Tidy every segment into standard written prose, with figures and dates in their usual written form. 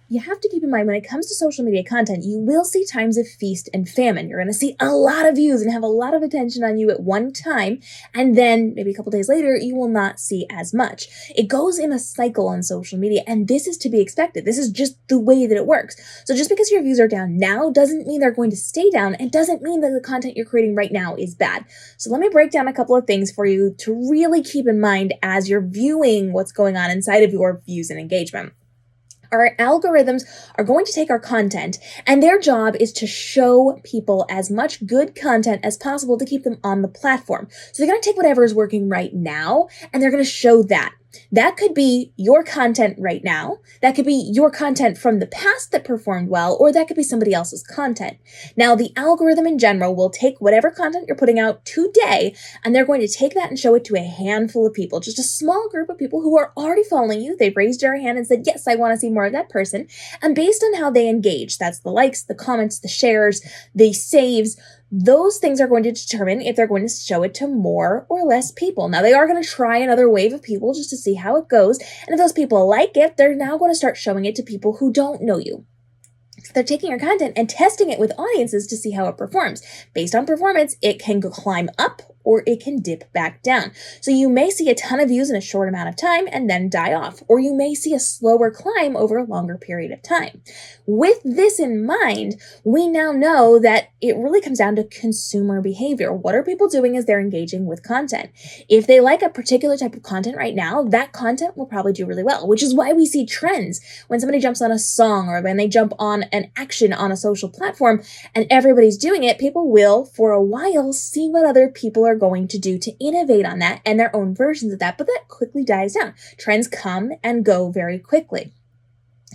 You have to keep in mind when it comes to social media content, you will see times of feast and famine. You're going to see a lot of views and have a lot of attention on you at one time. And then maybe a couple days later, you will not see as much. It goes in a cycle on social media, and this is to be expected. This is just the way that it works. So just because your views are down now doesn't mean they're going to stay down, and doesn't mean that the content you're creating right now is bad. So let me break down a couple of things for you to really keep in mind as you're viewing what's going on inside of your views and engagement. Our algorithms are going to take our content, and their job is to show people as much good content as possible to keep them on the platform. So they're going to take whatever is working right now, and they're going to show that. That could be your content right now. That could be your content from the past that performed well, or that could be somebody else's content. Now, the algorithm in general will take whatever content you're putting out today, and they're going to take that and show it to a handful of people, just a small group of people who are already following you. They've raised their hand and said, yes, I want to see more of that person. And based on how they engage, that's the likes, the comments, the shares, the saves, those things are going to determine if they're going to show it to more or less people. Now, they are going to try another wave of people just to see how it goes. And if those people like it, they're now going to start showing it to people who don't know you. So they're taking your content and testing it with audiences to see how it performs. Based on performance, it can climb up or it can dip back down. So you may see a ton of views in a short amount of time and then die off, or you may see a slower climb over a longer period of time. With this in mind, we now know that it really comes down to consumer behavior. What are people doing as they're engaging with content? If they like a particular type of content right now, that content will probably do really well, which is why we see trends. When somebody jumps on a song or when they jump on an action on a social platform and everybody's doing it, people will, for a while, see what other people are going to do to innovate on that and their own versions of that, but that quickly dies down. Trends come and go very quickly.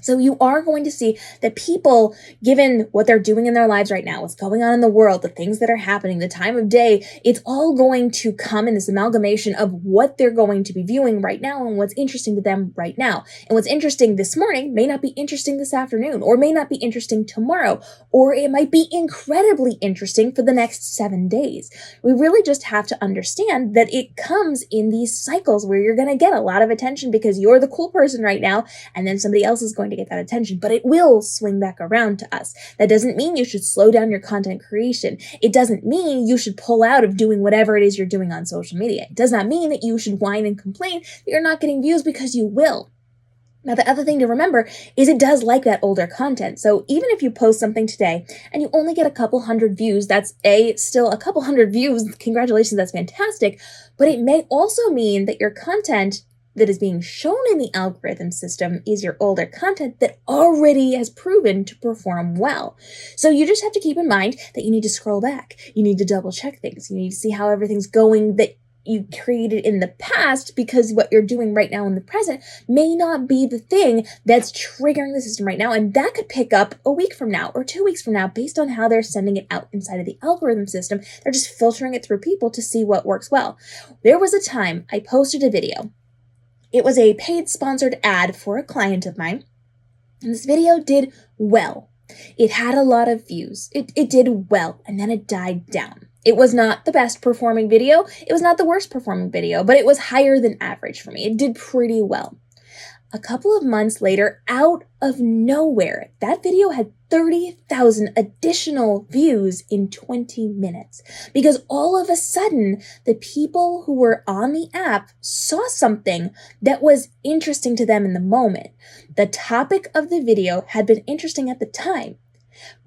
So you are going to see that people, given what they're doing in their lives right now, what's going on in the world, the things that are happening, the time of day, it's all going to come in this amalgamation of what they're going to be viewing right now and what's interesting to them right now. And what's interesting this morning may not be interesting this afternoon, or may not be interesting tomorrow, or it might be incredibly interesting for the next 7 days. We really just have to understand that it comes in these cycles where you're going to get a lot of attention because you're the cool person right now, and then somebody else is going to get that attention, but it will swing back around to us. That doesn't mean you should slow down your content creation. It doesn't mean you should pull out of doing whatever it is you're doing on social media. It does not mean that you should whine and complain that you're not getting views, because you will. Now, the other thing to remember is it does like that older content. So even if you post something today and you only get a couple hundred views, that's still a couple hundred views. Congratulations, that's fantastic. But it may also mean that your content that is being shown in the algorithm system is your older content that already has proven to perform well. So you just have to keep in mind that you need to scroll back. You need to double check things. You need to see how everything's going that you created in the past, because what you're doing right now in the present may not be the thing that's triggering the system right now. And that could pick up a week from now or 2 weeks from now based on how they're sending it out inside of the algorithm system. They're just filtering it through people to see what works well. There was a time I posted a video. It was a paid sponsored ad for a client of mine, and this video did well. It had a lot of views. It did well, and then it died down. It was not the best performing video. It was not the worst performing video, but it was higher than average for me. It did pretty well. A couple of months later, out of nowhere, that video had 30,000 additional views in 20 minutes. Because all of a sudden, the people who were on the app saw something that was interesting to them in the moment. The topic of the video had been interesting at the time.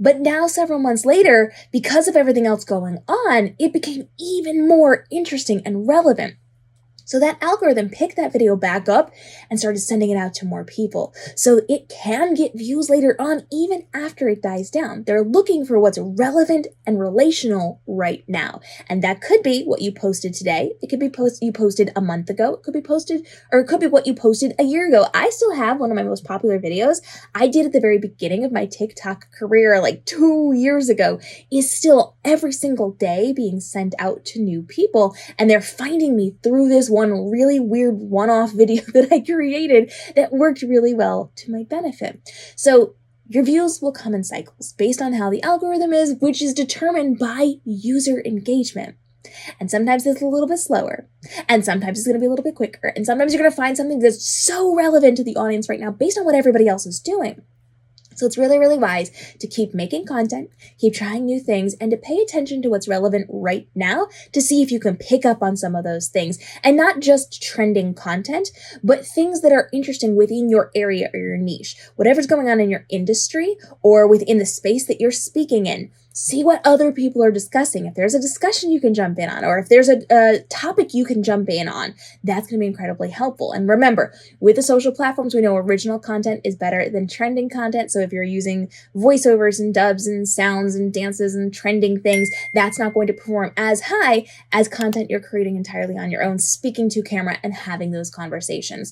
But now, several months later, because of everything else going on, it became even more interesting and relevant. So that algorithm picked that video back up and started sending it out to more people. So it can get views later on, even after it dies down. They're looking for what's relevant and relational right now. And that could be what you posted today. It could be you posted a month ago. It could be what you posted a year ago. I still have one of my most popular videos I did at the very beginning of my TikTok career, like 2 years ago, is still every single day being sent out to new people. And they're finding me through this one really weird one-off video that I created that worked really well to my benefit. So your views will come in cycles based on how the algorithm is, which is determined by user engagement. And sometimes it's a little bit slower, and sometimes it's going to be a little bit quicker, and sometimes you're going to find something that's so relevant to the audience right now based on what everybody else is doing. So it's really, really wise to keep making content, keep trying new things, and to pay attention to what's relevant right now to see if you can pick up on some of those things. And not just trending content, but things that are interesting within your area or your niche. Whatever's going on in your industry or within the space that you're speaking in. See what other people are discussing. If there's a discussion you can jump in on, or if there's a topic you can jump in on, that's going to be incredibly helpful. And remember, with the social platforms, we know original content is better than trending content. So if you're using voiceovers and dubs and sounds and dances and trending things, that's not going to perform as high as content you're creating entirely on your own, speaking to camera and having those conversations.